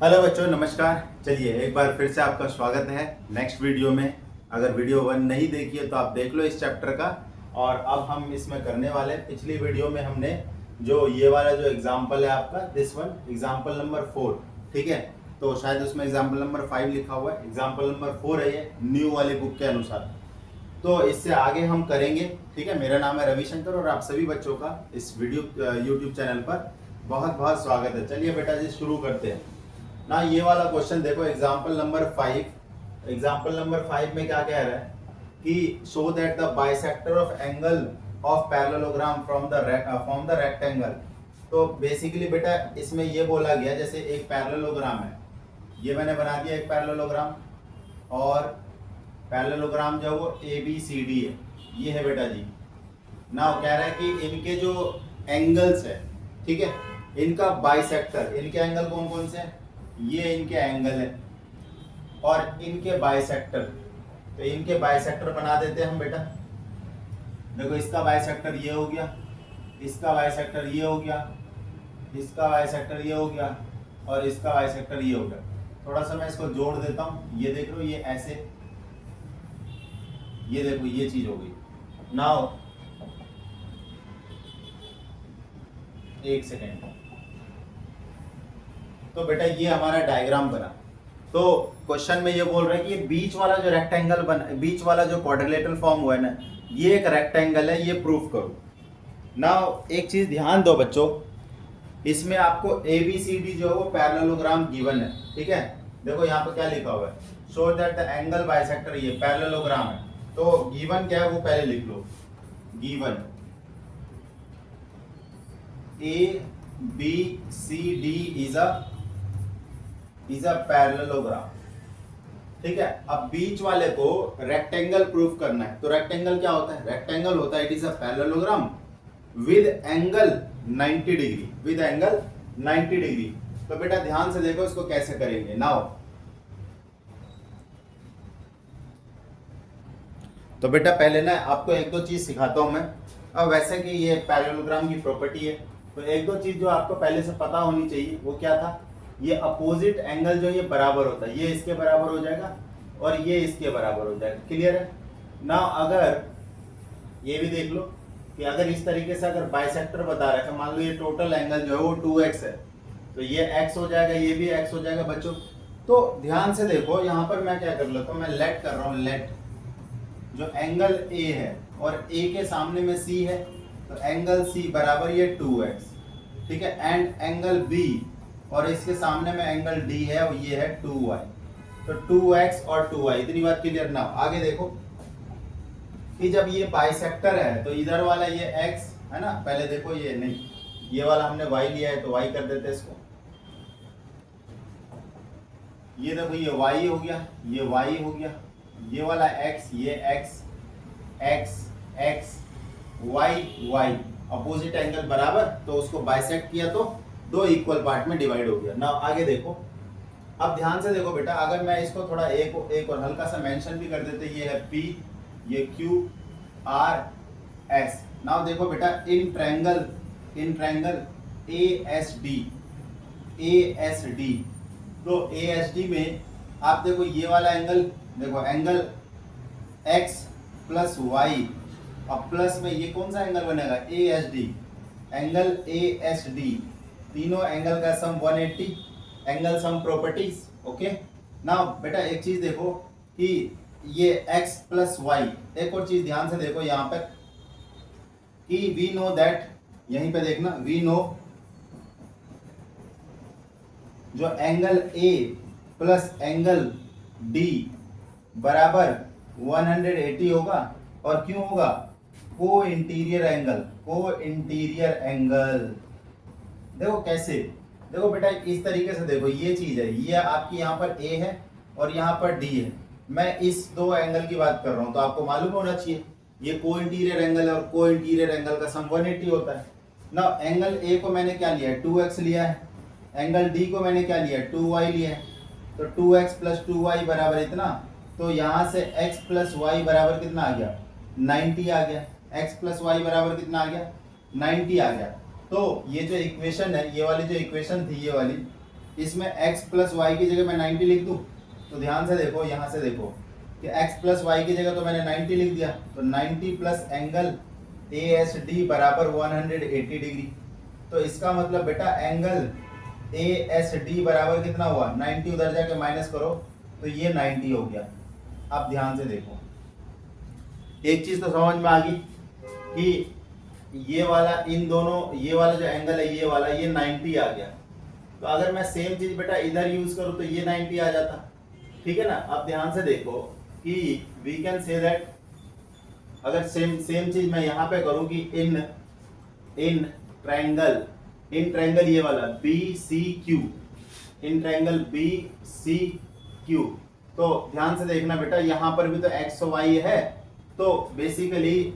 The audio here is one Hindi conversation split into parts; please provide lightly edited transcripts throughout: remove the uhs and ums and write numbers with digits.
हेलो बच्चों, नमस्कार। चलिए एक बार फिर से आपका स्वागत है नेक्स्ट वीडियो में। अगर वीडियो 1 नहीं देखी है तो आप देख लो इस चैप्टर का। और अब हम इसमें करने वाले हैं, पिछली वीडियो में हमने जो ये वाला जो एग्जाम्पल है आपका, दिस वन एग्जाम्पल नंबर 4, ठीक है। तो शायद उसमें एग्जाम्पल नंबर 5 लिखा हुआ है, एग्जाम्पल नंबर 4 है ये न्यू वाली बुक के अनुसार। तो इससे आगे हम करेंगे, ठीक है। मेरा नाम है रविशंकर और आप सभी बच्चों का इस वीडियो यूट्यूब चैनल पर बहुत बहुत स्वागत है। चलिए बेटा जी शुरू करते हैं ना। ये वाला क्वेश्चन देखो, एग्जाम्पल नंबर 5। एग्जाम्पल नंबर 5 में क्या कह रहा है कि show that the bisector of angle of parallelogram from the rectangle. तो बेसिकली बेटा इसमें ये बोला गया, जैसे एक पैरेललोग्राम है, ये मैंने बना दिया एक पैरेललोग्राम, और पैरेललोग्राम जो है वो ABCD है, ये है बेटा जी। ना कह रहा है कि इनके जो एंगल्स है, ठीक है, इनका बाइसेक्टर, इनके एंगल कौन कौन से हैं, ये इनके एंगल है और इनके बाइसेक्टर। तो इनके बाइसेक्टर बना देते हैं हम बेटा। देखो इसका बाइसेक्टर ये हो गया, इसका बाइसेक्टर ये हो गया, इसका बाइसेक्टर ये हो गया और इसका बाइसेक्टर ये हो गया। थोड़ा सा मैं इसको जोड़ देता हूँ। ये देख लो, ये ऐसे, ये देखो ये चीज हो गई। नाउ एक सेकेंड। तो बेटा ये हमारा डायग्राम बना। तो क्वेश्चन में ये बोल रहा है कि बीच वाला जो रेक्टेंगल बना, बीच वाला जो क्वाड्रिलेटरल फॉर्म हुआ है ना, ये एक रेक्टेंगल है, ये प्रूफ करो। नाउ एक चीज ध्यान दो बच्चों, इसमें आपको ABCD जो है वो पैरेललोग्राम गिवन है, ठीक है। देखो यहाँ पे क्या लिखा हुआ है, show that the angle bisector, ये पैरेललोग्राम है। तो गिवन क्या है वो पहले लिख लो। Given ABCD is a parallelogram, ठीक है। अब बीच वाले को रेक्टेंगल प्रूफ करना है। तो रेक्टेंगल क्या होता है, रेक्टेंगल होता है it is a parallelogram with angle 90 degree, with angle 90 degree. तो बेटा ध्यान से देखो इसको कैसे करेंगे। नाउ तो बेटा पहले ना आपको एक दो चीज सिखाता हूं मैं। अब वैसे कि ये पैरेललोग्राम की प्रॉपर्टी है, तो एक दो चीज जो आपको पहले से पता होनी चाहिए वो क्या था, ये अपोजिट एंगल जो ये बराबर होता है, ये इसके बराबर हो जाएगा और ये इसके बराबर हो जाएगा। क्लियर है ना। अगर ये भी देख लो कि अगर इस तरीके से अगर बाइसेक्टर बता रहा है, मान लो ये टोटल एंगल जो है वो 2x है, तो ये x हो जाएगा, ये भी x हो जाएगा बच्चों। तो ध्यान से देखो, यहाँ पर मैं क्या कर लेता हूँ, मैं लेट कर रहा हूँ। लेट जो एंगल A है और A के सामने में C है, तो एंगल C बराबर ये 2x, ठीक है। एंड एंगल B और इसके सामने में एंगल D है और ये है 2y। तो 2x और 2y, इतनी बात क्लियर ना। आगे देखो कि जब ये बाइसेक्टर है तो इधर वाला ये x है ना, पहले देखो ये नहीं, ये वाला हमने y लिया है तो y कर देते हैं इसको। ये देखो ये y हो गया, ये y हो गया, ये वाला x, ये x, x, x, y, y, opposite angle बराबर, तो उसको बाइसेक्ट किया तो दो इक्वल पार्ट में डिवाइड हो गया ना। आगे देखो, अब ध्यान से देखो बेटा, अगर मैं इसको थोड़ा एक और हल्का सा मेंशन भी कर देते, ये है P, ये Q, R, S। नाउ देखो बेटा इन ट्रायंगल ASD, तो ASD में आप देखो ये वाला एंगल, देखो एंगल x प्लस वाई और प्लस में ये कौन सा एंगल बनेगा, ASD, एंगल ASD, तीनों एंगल का सम 180, एंगल सम प्रॉपर्टीज। ओके ना बेटा एक चीज देखो कि ये x प्लस वाई, एक और चीज ध्यान से देखो यहाँ पर कि वी नो दैट, यहीं पे देखना, वी नो जो angle A plus angle D बराबर 180 होगा। और क्यों होगा, को इंटीरियर एंगल। देखो कैसे, देखो बेटा इस तरीके से देखो, ये चीज है, ये आपकी यहाँ पर A है और यहाँ पर D है। मैं इस दो एंगल की बात कर रहा हूँ, तो आपको मालूम होना चाहिए ये को इंटीरियर एंगल है और को इंटीरियर एंगल का सम 180 होता है ना। एंगल A को मैंने क्या लिया है, 2x लिया है, एंगल D को मैंने क्या लिया है, 2y लिया है। तो 2x प्लस 2y बराबर इतना, तो यहाँ से x प्लस वाई बराबर कितना आ गया, 90 आ गया। x प्लस वाई बराबर कितना आ गया, 90 आ गया। तो ये जो इक्वेशन है, ये वाली जो इक्वेशन थी, ये वाली, इसमें x प्लस वाई की जगह मैं 90 लिख दूं, तो ध्यान से देखो, यहाँ से देखो कि x प्लस वाई की जगह तो मैंने 90 लिख दिया, तो 90 प्लस एंगल ASD बराबर 180 डिग्री। तो इसका मतलब बेटा एंगल ASD बराबर कितना हुआ, 90, उधर जाके माइनस करो तो ये 90 हो गया। अब ध्यान से देखो, एक चीज तो समझ में आ गई कि ये वाला, इन दोनों, ये वाला जो एंगल है ये वाला, ये 90 आ गया। तो अगर मैं सेम चीज बेटा इधर यूज करूं तो ये 90 आ जाता, ठीक है ना। अब ध्यान से देखो कि वी कैन से दैट, अगर सेम चीज मैं यहाँ पे करूं कि इन ट्रायंगल ये वाला BCQ, इन ट्रायंगल BCQ, तो ध्यान से देखना बेटा, यहाँ पर भी तो x और y है, तो बेसिकली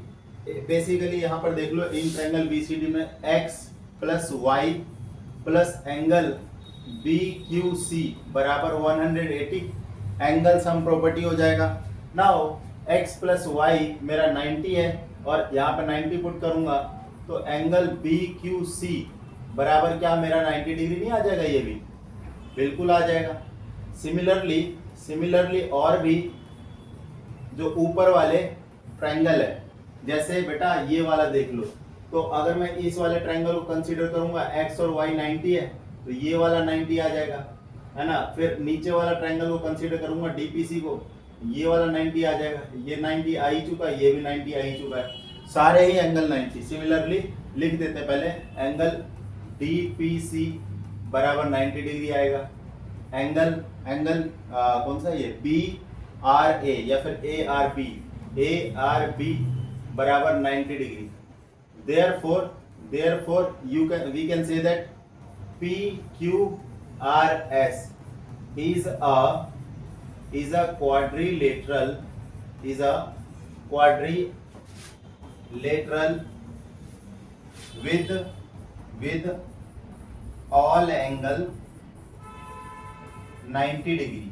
यहाँ पर देख लो, इन ट्रायंगल BCD में x plus y plus angle BQC बराबर 180, एंगल सम प्रॉपर्टी हो जाएगा। नाउ x प्लस वाई मेरा 90 है और यहाँ पे 90 पुट करूंगा तो एंगल BQC बराबर क्या मेरा 90 डिग्री नहीं आ जाएगा, ये भी बिल्कुल आ जाएगा। सिमिलरली और भी जो ऊपर वाले ट्रायंगल है, जैसे बेटा ये वाला देख लो, तो अगर मैं इस वाले ट्रायंगल को कंसीडर करूंगा, x और y 90 है तो ये वाला 90 आ जाएगा, है ना। फिर नीचे वाला ट्रायंगल को कंसीडर करूंगा DPC को, ये वाला 90 आ जाएगा, ये 90 आ ही चुका है, ये भी 90 आ ही चुका है, सारे ही एंगल 90। सिमिलरली लिख देते पहले, एंगल DPC बराबर 90 डिग्री आएगा, एंगल कौन सा ये BRA या फिर ARB बराबर 90 degree. Therefore we can say that PQRS is a quadrilateral with all angle 90 degree.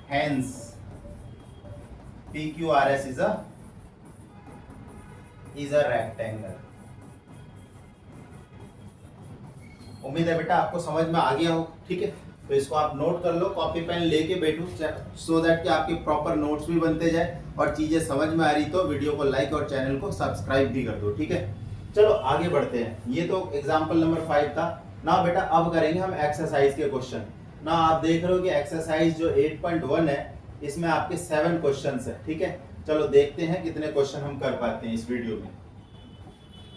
Hence PQRS is a rectangle. उम्मीद है बेटा आपको समझ में आ गया हो, ठीक है। तो इसको आप नोट कर लो, कॉपी पेन लेके बैठो, सो दैट कि आपके प्रॉपर नोट्स भी बनते जाए, और चीजें समझ में आ रही तो वीडियो को लाइक और चैनल को सब्सक्राइब भी कर दो, ठीक है। चलो आगे बढ़ते हैं, ये तो एग्जाम्पल नंबर 5 था ना बेटा। अब करेंगे हम एक्सरसाइज के क्वेश्चन ना। आप देख रहे हो कि एक्सरसाइज जो 8.1 है, इसमें आपके 7 क्वेश्चन है, ठीक है। चलो देखते हैं कितने क्वेश्चन हम कर पाते हैं इस वीडियो में।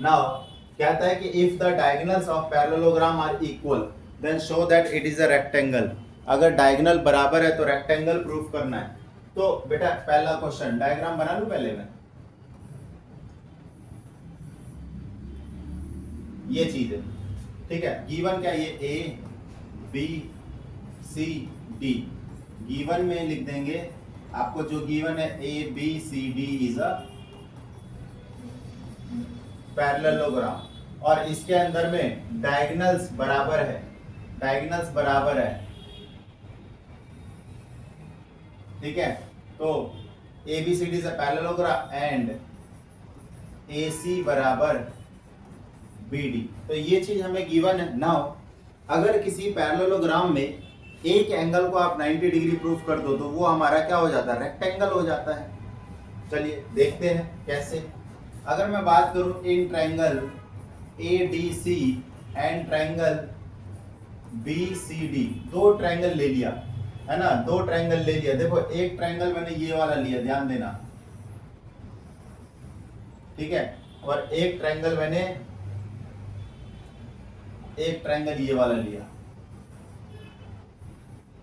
नाउ कहता है कि if the diagonals of parallelogram are equal then show that it is a rectangle. अगर डायगोनल बराबर है तो रेक्टेंगल प्रूफ करना है। तो बेटा पहला क्वेश्चन, डायग्राम बना लूं पहले मैं, ये चीज है, ठीक है। गिवन क्या, ये ABCD, गिवन में लिख देंगे आपको, जो गिवन है ABCD इज अ पैरेललोग्राम, और इसके अंदर में डायगोनल्स बराबर है, ठीक है। तो ABCD is a parallelogram and AC बराबर BD, तो ये चीज हमें गिवन है। नाउ अगर किसी पैरेललोग्राम में एक एंगल को आप 90 डिग्री प्रूफ कर दो तो वो हमारा क्या हो जाता है, रेक्टेंगल हो जाता है। चलिए देखते हैं कैसे। अगर मैं बात करूं in triangle ADC and triangle BCD, दो ट्रायंगल ले लिया है ना, दो ट्रायंगल ले लिया। देखो एक ट्रायंगल मैंने ये वाला लिया, ध्यान देना, ठीक है, और एक ट्रायंगल ये वाला लिया,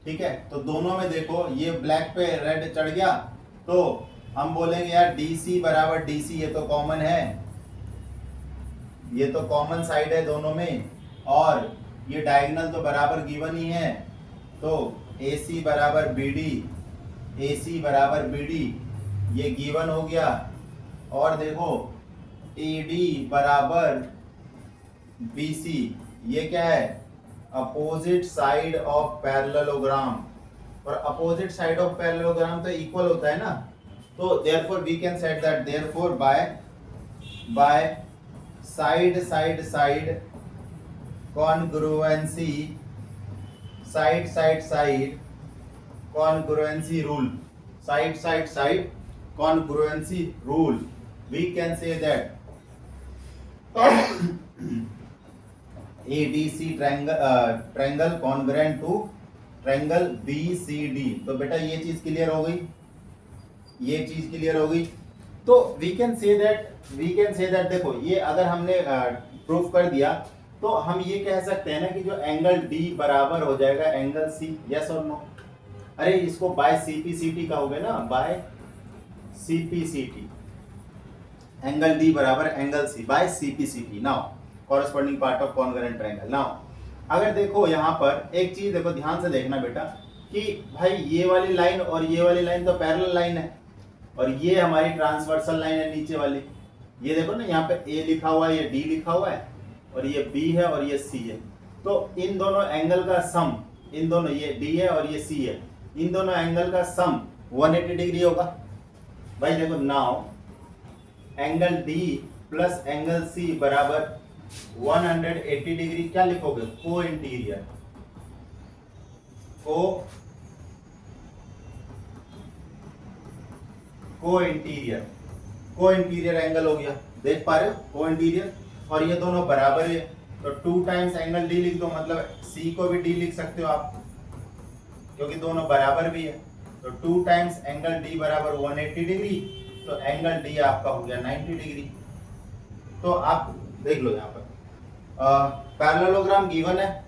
ठीक है। तो दोनों में देखो ये ब्लैक पे रेड चढ़ गया, तो हम बोलेंगे यार DC बराबर DC, ये तो कॉमन है, ये तो कॉमन साइड है दोनों में, और ये डायगोनल तो बराबर गिवन ही है, तो AC बराबर BD, ये गिवन हो गया। और देखो AD बराबर BC, ये क्या है, अपोजिट साइड ऑफ पैरेललोग्राम, और अपोजिट साइड ऑफ पैरेललोग्राम तो इक्वल होता है ना। तो therefore we can say that therefore by side congruency side side side congruency rule, side side side congruency rule, we can say that ABC triangle congruent to triangle BCD। तो बेटा ये चीज क्लियर हो गई, ये चीज क्लियर हो गई। तो वी कैन से दैट देखो ये अगर हमने प्रूफ कर दिया तो हम ये कह सकते हैं ना कि जो एंगल D बराबर हो जाएगा एंगल C, यस और नो। अरे इसको बाय CPCT कहोगे ना, बाय CPCT, एंगल D बराबर angle C by CPCT। Now corresponding part of congruent triangle. Now अगर देखो यहाँ पर एक चीज देखो, ध्यान से देखना बेटा कि भाई ये वाली लाइन और ये वाली लाइन तो पैरेलल लाइन है और ये हमारी ट्रांसवर्सल लाइन है नीचे वाली। ये देखो ना यहाँ पे A लिखा हुआ है, ये D लिखा हुआ है और ये B है और ये C है। तो इन दोनों एंगल का सम, इन दोनों ये D है और ये C है, इन दोनों एंगल का सम 180 डिग्री होगा। भाई देखो now angle D plus angle C बराबर 180 डिग्री क्या लिखोगे, को इंटीरियर, को इंटीरियर एंगल हो गया। देख पा रहे हो को इंटीरियर, और ये दोनों बराबर है तो 2 टाइम्स एंगल D लिख दो, मतलब C को भी D लिख सकते हो आप क्योंकि दोनों बराबर भी है। तो 2 टाइम्स एंगल D बराबर 180 डिग्री, तो एंगल D आपका हो गया 90 डिग्री। तो आप देख लो यहाँ पर पैरेललोग्राम गिवन है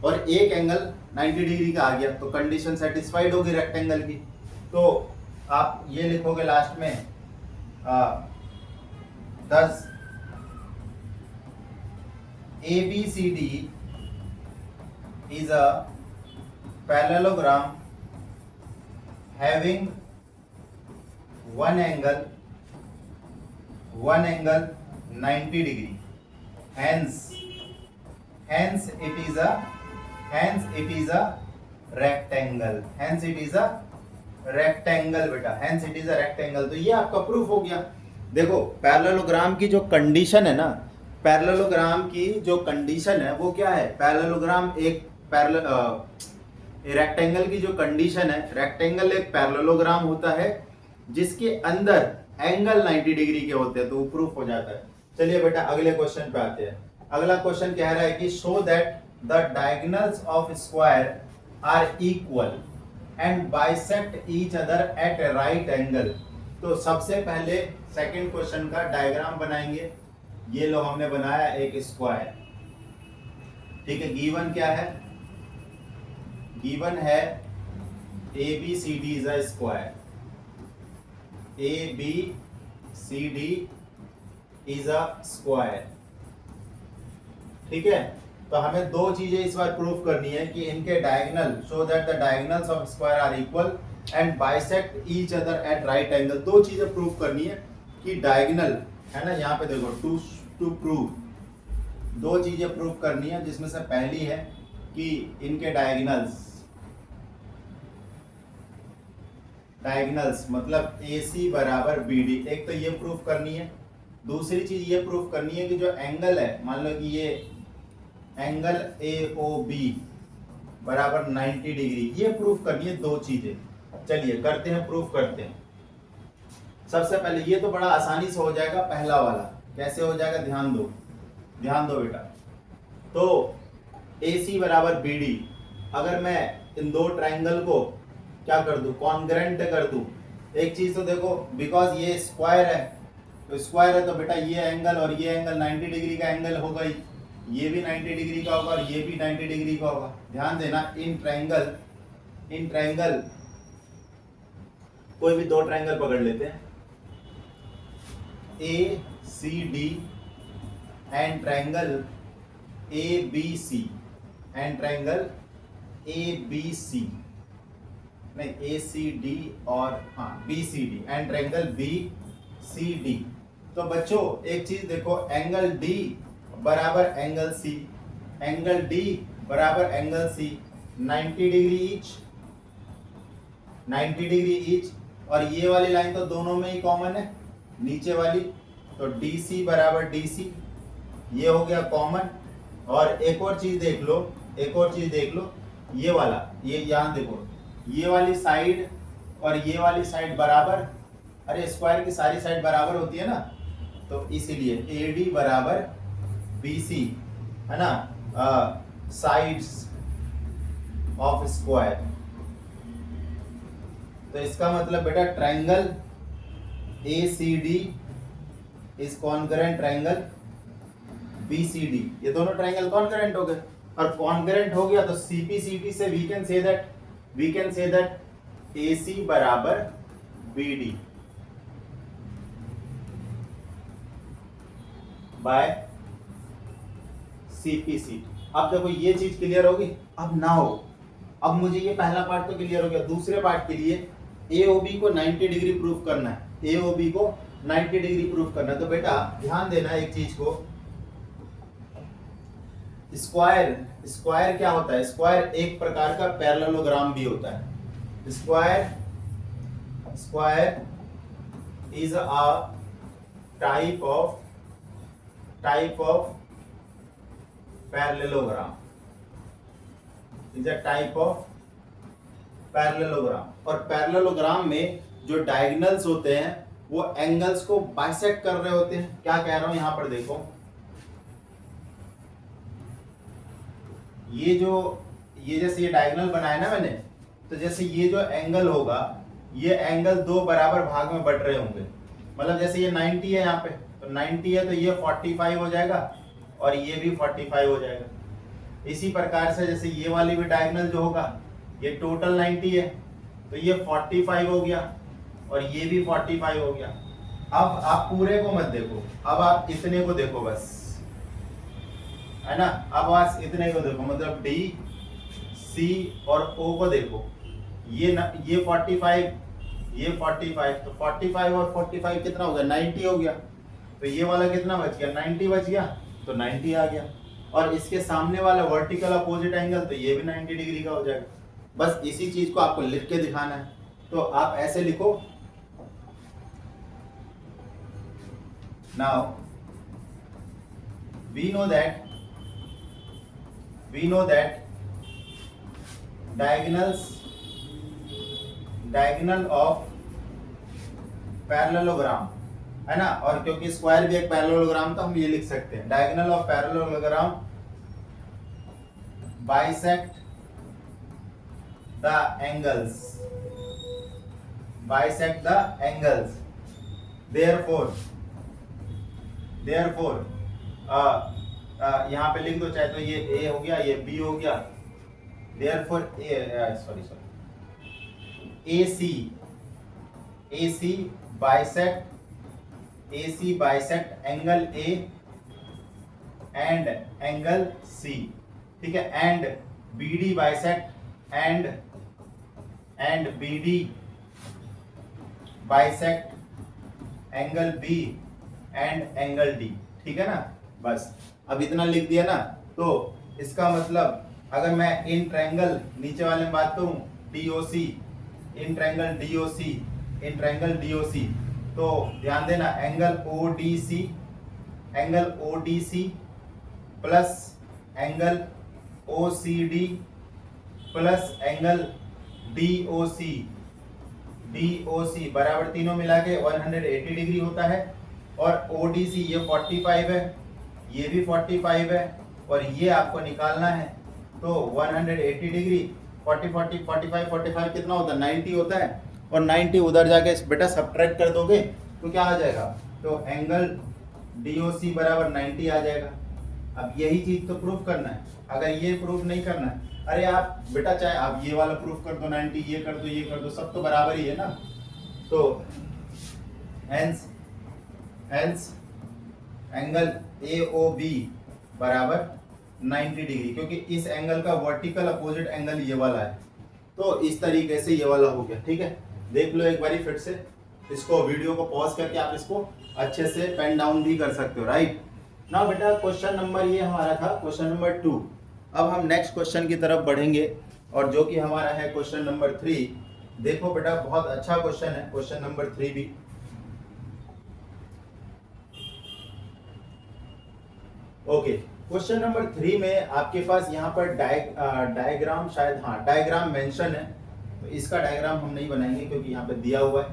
और एक एंगल 90 डिग्री का आ गया तो कंडीशन सेटिस्फाइड होगी रेक्टेंगल की। तो आप ये लिखोगे लास्ट में thus ABCD is a parallelogram having one angle 90 degree, hence it is a rectangle, बेटा, hence it is a rectangle। तो ये आपका प्रूफ हो गया। देखो पैरेललोग्राम की जो कंडीशन है ना, पैरेललोग्राम की जो कंडीशन है वो क्या है, पैरेललोग्राम एक रेक्टेंगल की जो कंडीशन है, रेक्टेंगल एक पैरेललोग्राम होता है जिसके अंदर एंगल 90 डिग्री के होते हैं, तो वो प्रूफ हो जाता है। चलिए बेटा अगले क्वेश्चन पे आते हैं। अगला क्वेश्चन कह रहा है कि show that the diagonals of square are equal and bisect each other at a right angle. तो सबसे पहले सेकंड क्वेश्चन का डायग्राम बनाएंगे। ये लो हमने बनाया एक स्क्वायर, ठीक है। गिवन क्या है, गिवन है ABCD is a square, ABCD is a square, ठीक है। तो हमें दो चीजें इस बार प्रूफ करनी है कि इनके diagonal, so that the diagonals of square are equal and bisect each other at right angle. दो चीजें प्रूफ करनी है कि डायगोनल है ना, यहाँ पे देखो टू प्रूव, दो चीजें प्रूफ करनी है जिसमें से पहली है कि इनके डायगोनल्स मतलब AC बराबर BD, एक तो ये प्रूफ करनी है। दूसरी चीज ये प्रूफ करनी है कि जो एंगल है, मान लो कि ये एंगल AOB बराबर 90 डिग्री, ये प्रूफ करनी है। दो चीजें, चलिए करते हैं, प्रूफ करते हैं। सबसे पहले ये तो बड़ा आसानी से हो जाएगा, पहला वाला कैसे हो जाएगा, ध्यान दो बेटा। तो AC बराबर BD, अगर मैं इन दो ट्राइंगल को क्या कर दूं, कॉन्ग्रुएंट कर दूं। एक चीज तो देखो, बिकॉज ये स्क्वायर है, तो स्क्वायर है तो बेटा ये एंगल और ये एंगल 90 डिग्री का एंगल होगा ही, ये भी 90 डिग्री का होगा और ये भी 90 डिग्री का होगा। ध्यान देना, इन ट्राइंगल कोई भी दो ट्राइंगल पकड़ लेते हैं, ACD and triangle ABC and triangle ABC, नहीं ACD और BCD एंड ट्राइंगल BCD। तो बच्चों एक चीज देखो, एंगल D बराबर एंगल C, एंगल D बराबर एंगल C 90 डिग्री ईच, और ये वाली लाइन तो दोनों में ही कॉमन है, नीचे वाली, तो DC बराबर DC, ये हो गया कॉमन। और एक और चीज देख लो, ये वाला, ये यहाँ देखो, ये वाली साइड और ये वाली साइड बराबर, अरे स्क्वायर की सारी साइड बराबर होती है ना, तो इसीलिए AD बराबर BC है ना, साइड्स ऑफ स्क्वायर। तो इसका मतलब बेटा triangle ACD is concurrent triangle BCD, ये दोनों ट्रायंगल कॉन्करेंट हो गए, और कॉन्करेंट हो गया तो CPCD से we can say that AC बराबर BD बाय CPCD। अब देखो ये चीज क्लियर होगी। अब नाउ अब मुझे ये पहला पार्ट तो क्लियर हो गया, दूसरे पार्ट के लिए AOB को 90 डिग्री प्रूफ करना है, AOB को 90 डिग्री प्रूफ करना है। तो बेटा ध्यान देना एक चीज को, स्क्वायर क्या होता है, स्क्वायर एक प्रकार का पैरेललोग्राम भी होता है। Square is a type of parallelogram, is a type of parallelogram. और पैरेललोग्राम में जो डायगोनल्स होते हैं वो एंगल्स को बाइसेक्ट कर रहे होते हैं। क्या कह रहा हूं यहां पर देखो, ये जैसे ये डायगोनल बनाया ना मैंने, तो जैसे ये जो एंगल होगा, ये एंगल दो बराबर भाग में बट रहे होंगे। मतलब जैसे ये 90 है यहाँ पे, तो 90 है तो ये 45 हो जाएगा और ये भी 45 हो जाएगा। इसी प्रकार से जैसे ये वाली भी डायगोनल जो होगा, ये टोटल 90 है तो ये 45 हो गया और ये भी 45 हो गया। अब आप पूरे को मत देखो, अब आप इतने को देखो बस, है ना। अब बस इतने को देखो, मतलब D, C और O को देखो। ये 45, ये 45, तो 45 और 45 कितना हो गया, 90 हो गया। तो ये वाला कितना बच गया, 90 बच गया, तो 90 आ गया। और इसके सामने वाला वर्टिकल अपोजिट एंगल, तो ये भी 90 डिग्री का हो जाएगा। बस इसी चीज को आपको लिख के दिखाना है। तो आप ऐसे लिखो, now we know that diagonal of parallelogram, है ना। और क्योंकि स्क्वायर भी एक पैरेललोग्राम था, हम ये लिख सकते हैं, diagonal of parallelogram bisect the angles, therefore यहाँ पे लिख दो, चाहे तो ये A हो गया, ये B हो गया, therefore AC bisect angle A and angle C, ठीक है। And BD bisect and BD bisect angle B and angle D, ठीक है ना। बस अब इतना लिख दिया ना, तो इसका मतलब अगर मैं इन ट्रायंगल नीचे वाले में बात करूं, DOC, इन ट्रायंगल DOC, तो ध्यान देना angle ODC plus angle OCD plus angle DOC बराबर तीनों मिला के 180 डिग्री होता है। और ODC ये 45 है, ये भी 45 है, और ये आपको निकालना है। तो 180 डिग्री 45 कितना होता है, 90 होता है। और 90 उधर जाके बेटा सब्ट्रैक्ट कर दोगे तो क्या आ जाएगा, तो एंगल DOC बराबर 90 आ जाएगा। अब यही चीज तो प्रूफ करना है। अगर ये प्रूफ नहीं करना है, अरे आप बेटा चाहे आप ये वाला प्रूफ कर दो 90, ये कर दो, सब तो बराबर ही है ना। तो हेंस एंगल AOB बराबर 90 डिग्री, क्योंकि इस एंगल का वर्टिकल अपोजिट एंगल ये वाला है। तो इस तरीके से ये वाला हो गया, ठीक है। देख लो एक बारी फिर से, इसको वीडियो को पॉज करके आप इसको अच्छे से पेन डाउन भी कर सकते हो, राइट ना। बेटा क्वेश्चन नंबर ये हमारा था, क्वेश्चन नंबर 2। अब हम नेक्स्ट क्वेश्चन की तरफ बढ़ेंगे, और जो कि हमारा है क्वेश्चन नंबर 3। देखो बेटा बहुत अच्छा क्वेश्चन है क्वेश्चन नंबर 3 भी। ओके, क्वेश्चन नंबर 3 में आपके पास यहाँ पर डायग्राम शायद, हाँ डायग्राम मेंशन है, तो इसका डायग्राम हम नहीं बनाएंगे क्योंकि यहाँ पे दिया हुआ है।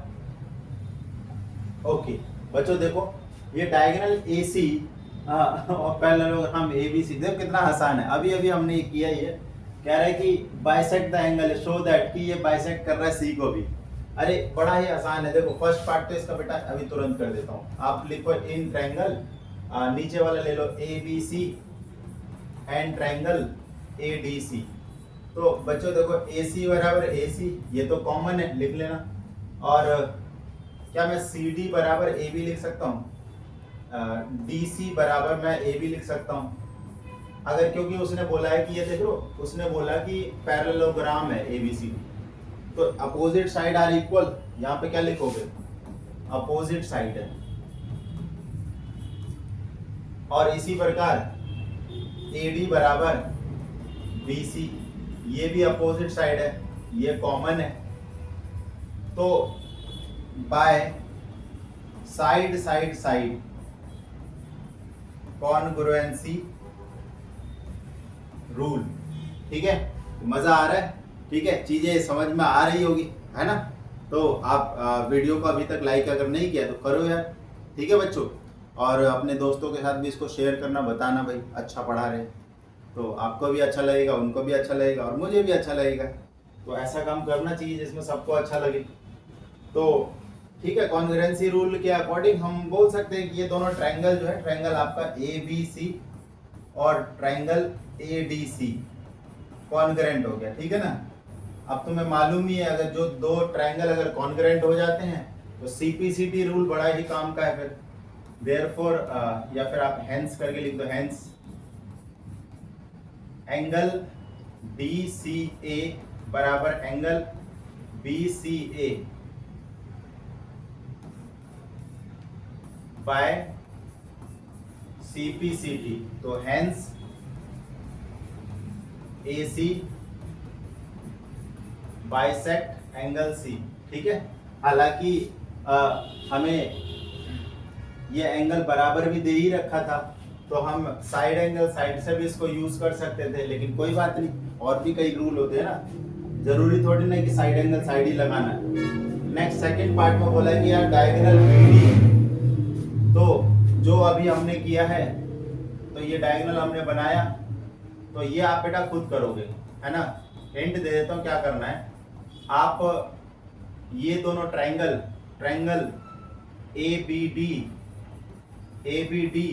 ओके बच्चों देखो, ये डायगोनल AC और पैरेललोग्राम ABC, देखो कितना आसान है, अभी अभी हमने ये किया ही है। कह रहा है कि bisect the angle, show that कि ये बाइसेक्ट कर रहा है C को भी। अरे बड़ा ही आसान है, देखो फर्स्ट पार्ट तो इसका बेटा अभी तुरंत कर देता हूँ। आप लिखो इन ट्रायंगल, नीचे वाला ले लो ABC एंड ट्रायंगल ADC। तो बच्चों देखो AC बराबर AC, ये तो कॉमन है, लिख लेना। और क्या मैं CD बराबर AB लिख सकता हूँ? DC बराबर मैं AB लिख सकता हूँ अगर, क्योंकि उसने बोला है कि ये देखो, उसने बोला कि पैरेललोग्राम है ABCD, तो अपोजिट साइड आर इक्वल, यहाँ पे क्या लिखोगे? अपोजिट साइड है। और इसी प्रकार AD बराबर BC, ये भी अपोजिट साइड है, ये कॉमन है। तो by side side side congruency rule, ठीक है? मजा आ रहा है? ठीक है, चीजें समझ में आ रही होगी, है ना? तो आप वीडियो को अभी तक लाइक अगर नहीं किया तो करो यार, ठीक है बच्चों? और अपने दोस्तों के साथ भी इसको शेयर करना, बताना भाई अच्छा पढ़ा रहे, तो आपको भी अच्छा लगेगा, उनको भी अच्छा लगेगा और मुझे भी अच्छा लगेगा। तो ऐसा काम करना चाहिए जिसमें सबको अच्छा लगे। तो ठीक है, कॉन्ग्रुएंसी रूल के अकॉर्डिंग हम बोल सकते हैं कि ये दोनों ट्रायंगल जो है, ट्रायंगल आपका ABC और ट्रायंगल ADC कॉन्ग्रुएंट हो गया, ठीक है ना? अब तुम्हें मालूम ही है, अगर जो दो ट्रायंगल अगर कॉन्ग्रुएंट हो जाते हैं तो CPCT रूल बड़ा ही काम का है फिर। देयरफॉर या फिर आप हेंस करके लिख दो, हेंस एंगल DCA बराबर एंगल BCA बाय CPCT, तो hence AC bisect angle C, ठीक है? हालांकि हमें ये एंगल बराबर भी दे ही रखा था, तो हम साइड एंगल साइड से भी इसको यूज कर सकते थे, लेकिन कोई बात नहीं, और भी कई रूल होते हैं ना, जरूरी थोड़ी नहीं कि साइड एंगल साइड ही लगाना है। नेक्स्ट सेकंड पार्ट में बोला कि यार डायगोनल BD, तो जो अभी हमने किया है, तो ये डायगोनल हमने बनाया, तो ये आप बेटा खुद करोगे, है ना? हिंट दे देता हूँ क्या करना है। आप ये दोनों triangle ABD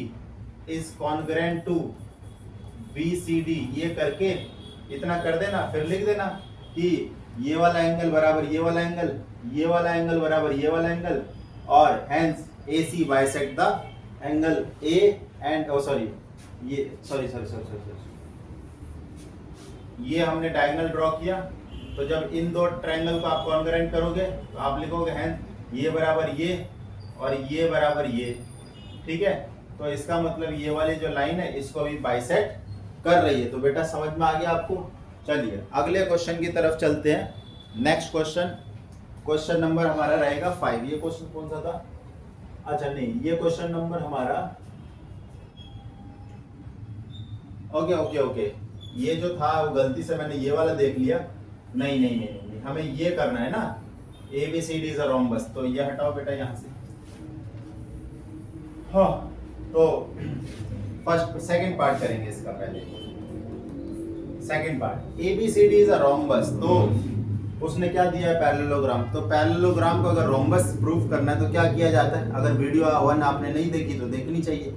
is congruent to BCD, ये करके इतना कर देना, फिर लिख देना कि ये वाला एंगल बराबर ये वाला एंगल, ये वाला एंगल बराबर ये वाला एंगल, और hence AC bisect the angle A and ये हमने डायगोनल ड्रॉ किया। तो जब इन दो ट्रायंगल को आप कॉन्ग्रुएंट करोगे तो आप लिखोगे हेंस ये बराबर ये और ये बराबर ये, ठीक है? तो इसका मतलब ये वाली जो लाइन है इसको भी बाइसेक्ट कर रही है। तो बेटा समझ में आ गया आपको? चलिए अगले क्वेश्चन की तरफ चलते हैं। नेक्स्ट क्वेश्चन नंबर हमारा रहेगा 5। ये क्वेश्चन कौन सा था? अच्छा नहीं, ये क्वेश्चन नंबर हमारा ओके, ये जो था वो गलती से मैंने ये वाला देख लिया। नहीं, हमें ये करना है ना, ABCD इज अ रोम्बस, तो ये हटाओ बेटा यहाँ से। हाँ, तो सेकंड पार्ट करेंगे इसका पहले। Second part, ABCD is a rhombus, तो उसने क्या दिया है? पैरेललोग्राम। तो पैरेललोग्राम को अगर रोम्बस प्रूफ करना है तो क्या किया जाता है? अगर वीडियो 1 आपने नहीं देखी तो देखनी चाहिए।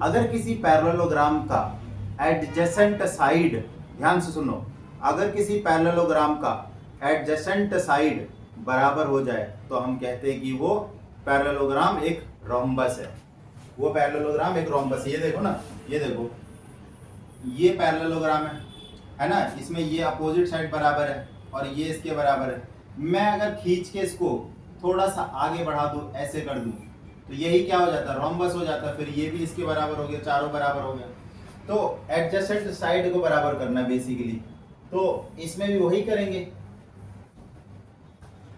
अगर किसी पैरेललोग्राम का एडजेसेंट साइड, ध्यान से सुनो, अगर किसी पैरेललोग्राम का एडजेसेंट साइड बराबर हो जाए तो हम कहते हैं कि वो पैरेललोग्राम एक रोम्बस है। वो पैरेललोग्राम एक रोम्बस है। ये देखो ना, ये देखो, ये पैरेललोग्राम है ना, इसमें ये अपोजिट साइड बराबर है और ये इसके बराबर है। मैं अगर खींच के इसको थोड़ा सा आगे बढ़ा दूं, ऐसे कर दूं, तो यही क्या हो जाता है? रोम्बस हो जाता है। फिर ये भी इसके बराबर हो गया, चारों बराबर हो गया। तो एडजेसेंट साइड को बराबर करना बेसिकली, तो इसमें भी वही करेंगे।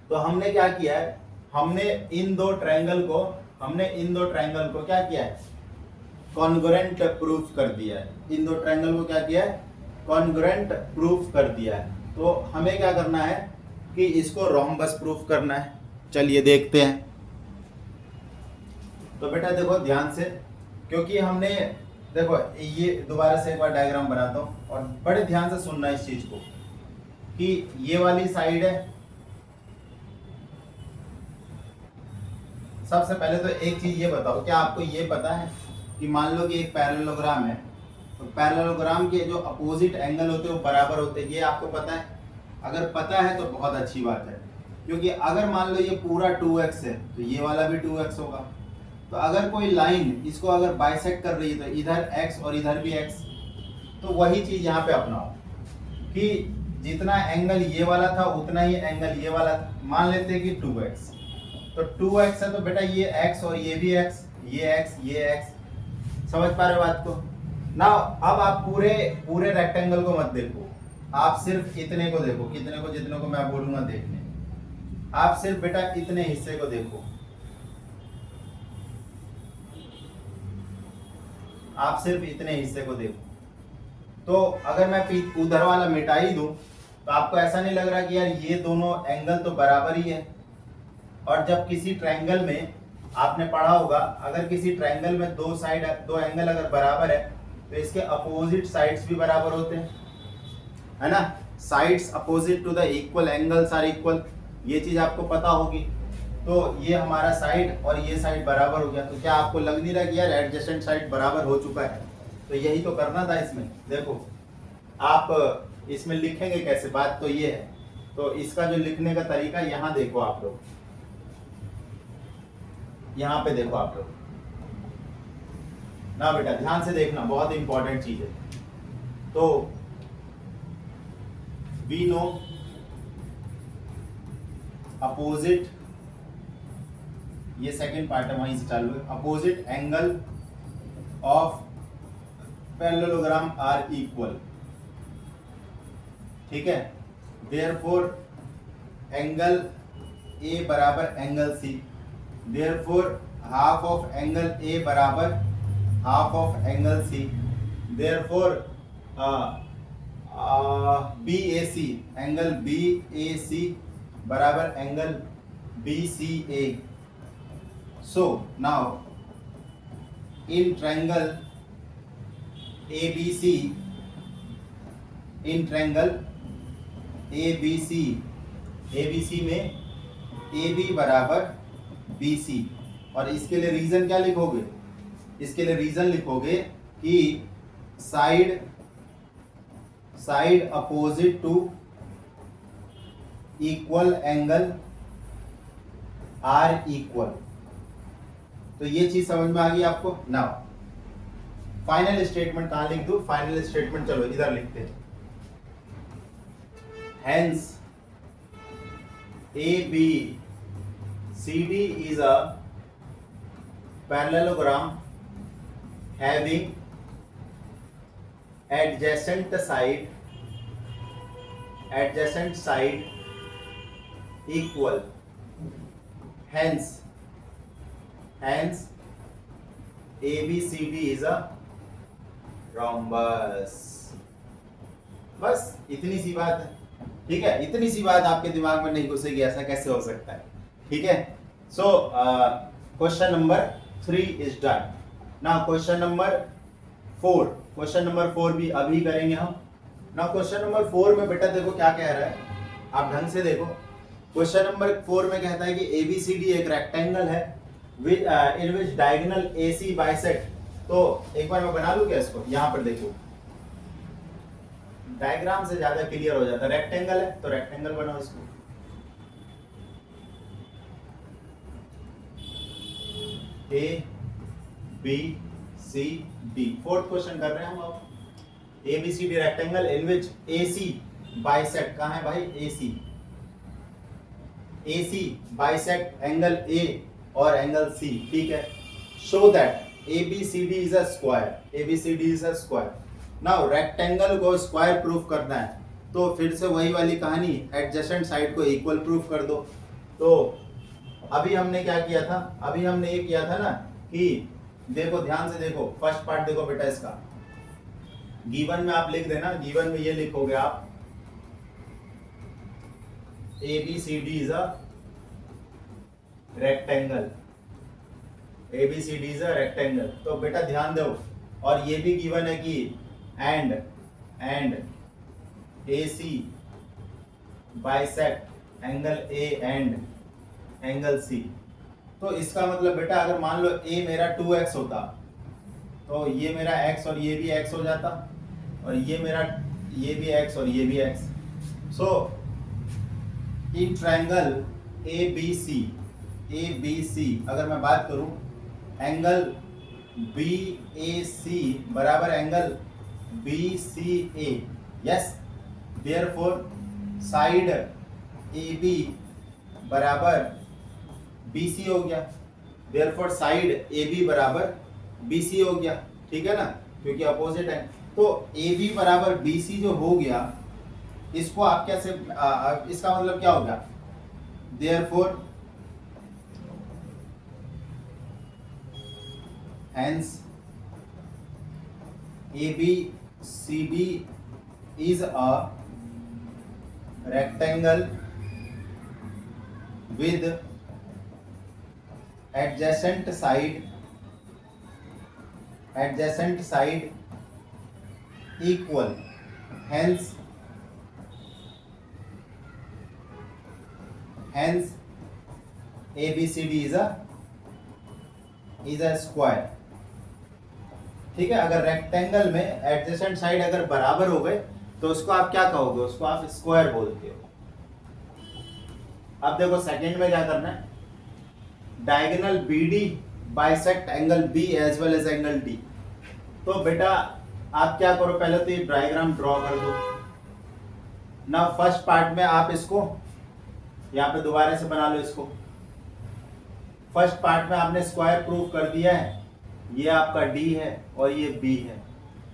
तो हमने क्या किया है? हमने इन दो ट्रायंगल को क्या किया है? कॉन्ग्रुएंट प्रूफ कर दिया है, इन दो ट्रायंगल को क्या किया है, कॉन्ग्रुएंट प्रूफ कर दिया है। तो हमें क्या करना है कि इसको रोम्बस प्रूफ करना है। चलिए देखते हैं। तो बेटा देखो ध्यान से, क्योंकि हमने देखो ये दोबारा से एक बार डायग्राम बनाता हूँ और बड़े ध्यान से सुनना इस चीज को कि ये वाली साइड है। सबसे पहले तो एक चीज ये बताओ, क्या आपको ये पता है कि मान लो कि एक पैरेललोग्राम है, तो पैरेललोग्राम के जो अपोजिट एंगल होते हैं वो बराबर होते हैं, ये आपको पता है? अगर पता है तो बहुत अच्छी बात है, क्योंकि अगर मान लो ये पूरा 2x है तो ये वाला भी 2x होगा। तो अगर कोई लाइन इसको अगर बाइसेक्ट कर रही है तो इधर x और इधर भी x, तो वही चीज यहाँ पे अपनाओ कि जितना एंगल ये वाला था उतना ही एंगल ये वाला था। मान लेते हैं कि 2x, तो 2x है तो बेटा ये x और ये भी x, ये x ये x। समझ पा रहे हो बात को ना? अब आप पूरे रेक्टेंगल को मत देखो, आप सिर्फ इतने को देखो, कितने को, जितने को मैं बोलूंगा देखने। आप सिर्फ बेटा इतने हिस्से को देखो, आप सिर्फ इतने हिस्से को देखो। तो अगर मैं उधर वाला मिटा ही दूं तो आपको ऐसा नहीं लग रहा कि यार ये दोनों एंगल तो बराबर ही है? और जब किसी ट्रायंगल में आपने पढ़ा होगा, अगर किसी ट्रायंगल में दो एंगल अगर बराबर है तो इसके अपोजिट साइड्स भी बराबर होते हैं, है ना? Sides opposite to the equal angles are equal, ये चीज आपको पता होगी। तो ये हमारा साइड और ये साइड बराबर हो गया, तो क्या आपको लग नहीं रहा कि यार एडजेसेंट साइड बराबर हो चुका है? तो यही तो करना था इसमें। देखो आप इसमें लिखेंगे कैसे, बात तो ये है। तो इसका जो लिखने का तरीका यहाँ देखो आप लोग, यहाँ पे देखो आप लोग ना बेटा, ध्यान से देखना, बहुत इंपॉर्टेंट चीज है। तो वी नो अपोजिट, ये सेकंड पार्ट है वहीं से चालू है, opposite angle of parallelogram are equal, ठीक है? देयरफॉर एंगल ए बराबर angle C, therefore half of angle A बराबर half of angle C, therefore B A C, angle B A C बराबर angle B C A. So now in triangle ABC, in triangle ABC में AB बराबर BC, और इसके लिए रीजन क्या लिखोगे? इसके लिए रीजन लिखोगे कि side opposite to equal angle are equal. तो ये चीज समझ में आ गई आपको? नाउ फाइनल स्टेटमेंट कहां लिख दूं? फाइनल स्टेटमेंट चलो इधर लिखते हैं। Hence ABCD is a parallelogram having adjacent side equal. Hence ABCD is a rhombus। बस इतनी सी बात है, ठीक है? इतनी सी बात आपके दिमाग में नहीं घुसेगी, ऐसा कैसे हो सकता है? ठीक है। So question number 3 is done. Now question number 4 भी अभी करेंगे हम। नाउ क्वेश्चन नंबर 4 में बेटा देखो क्या कह रहा है, आप ढंग से देखो। क्वेश्चन नंबर 4 में कहता है कि ABCD एक रेक्टेंगल है in which diagonal AC bisect। तो एक बार मैं बना लूं क्या इसको? यहाँ पर देखो, डायग्राम से ज्यादा क्लियर हो जाता है। रेक्टेंगल है तो रेक्टेंगल बनाओ इसको। ABCD फोर्थ क्वेश्चन कर रहे हैं हम अब। ABCD रेक्टेंगल इन विच AC बाइसेक्ट, कहाँ है भाई? AC बाइसेक्ट एंगल A और एंगल C, ठीक है? Show that ABCD is a square. Now rectangle को स्क्वायर प्रूफ करना है, तो फिर से वही वाली कहानी, एडजेसेंट साइड को इक्वल प्रूफ कर दो। तो अभी हमने क्या किया था? अभी हमने ये किया था ना कि देखो ध्यान से देखो, फर्स्ट पार्ट देखो बेटा इसका, गिवन में आप लिख देना, गिवन में ये लिखोगे आप ABCD is a rectangle, ABCD is a rectangle। तो बेटा ध्यान दो, और ये भी गिवन है कि and AC bisect angle A and angle C। तो इसका मतलब बेटा अगर मान लो A मेरा 2x होता तो ये मेरा x और ये भी x हो जाता, और ये भी x और ये भी x। सो इन ट्रायंगल ABC अगर मैं बात करूं, एंगल BAC बराबर angle BCA, yes, therefore side AB बराबर BC हो गया, देयरफॉर साइड AB बराबर BC हो गया, ठीक है ना, क्योंकि अपोजिट है। तो AB बराबर BC जो हो गया, इसको आप कैसे इसका मतलब क्या हो गया, therefore hence ABCD is a rectangle with adjacent side equal, hence ABCD is a square। ठीक है, अगर रेक्टेंगल में एडजेसेंट साइड अगर बराबर हो गए तो उसको आप क्या कहोगे, उसको आप स्क्वायर बोलते हो। अब देखो सेकंड में क्या करना है, diagonal BD bisect angle B as well as angle D। तो बेटा आप क्या करो, पहले तो ये डायग्राम ड्रॉ कर दो ना। फर्स्ट पार्ट में आप इसको यहाँ पे दोबारा से बना लो इसको। फर्स्ट पार्ट में आपने स्क्वायर प्रूव कर दिया है, ये आपका D है और ये B है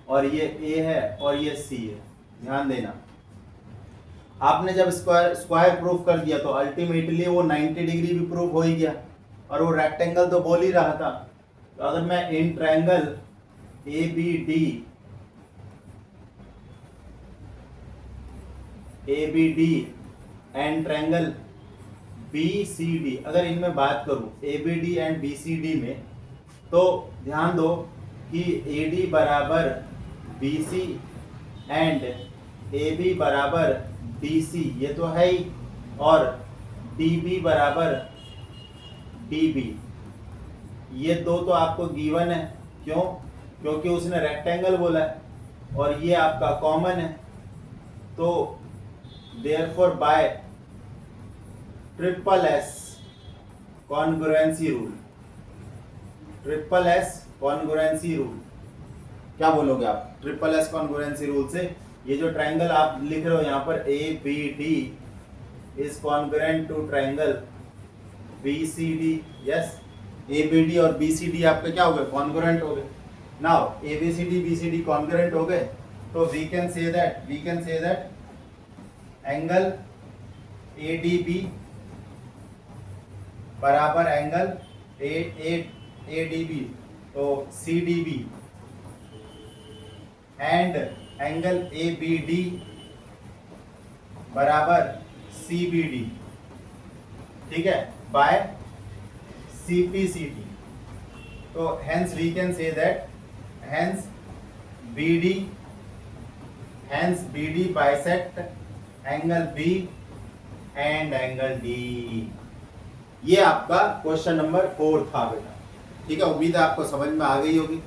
और ये A है और ये C है। ध्यान देना, आपने जब स्क्वायर प्रूव कर दिया तो अल्टीमेटली वो 90 डिग्री भी प्रूव हो ही गया, और वो रेक्टेंगल तो बोल ही रहा था। तो अगर मैं in triangle ABD and triangle BCD, अगर इनमें बात करूं ABD एंड BCD में, तो ध्यान दो कि AD बराबर BC एंड AB बराबर DC, ये तो है ही, और DB बराबर DB, ये दो तो आपको गिवन है। क्यों? क्योंकि उसने रेक्टेंगल बोला है और ये आपका कॉमन है। तो therefore by triple S congruency rule, triple S congruency rule, क्या बोलोगे आप? ट्रिपल S कॉन्ग्रुएंसी रूल से ये जो ट्रायंगल आप लिख रहे हो यहाँ पर ABD is congruent to triangle BCD, yes, ABD और BCD आपके क्या हो गए? कॉन्ग्रुएंट हो गए। नाउ ABCD BCD कॉन्ग्रुएंट हो गए, तो we can say that angle ADB बराबर एंगल ADB, तो CDB एंड एंगल ABD बराबर CBD, ठीक है, बाय CPCD। तो hence we can say that hence BD bisect angle B and angle D। ये आपका क्वेश्चन नंबर 4 था बेटा, ठीक है। उम्मीद है आपको समझ में आ गई होगी।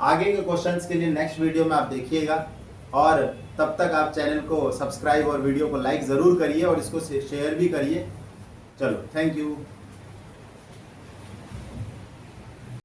आगे के क्वेश्चंस के लिए नेक्स्ट वीडियो में आप देखिएगा, और तब तक आप चैनल को सब्सक्राइब और वीडियो को लाइक ज़रूर करिए और इसको शेयर भी करिए। चलो, थैंक यू।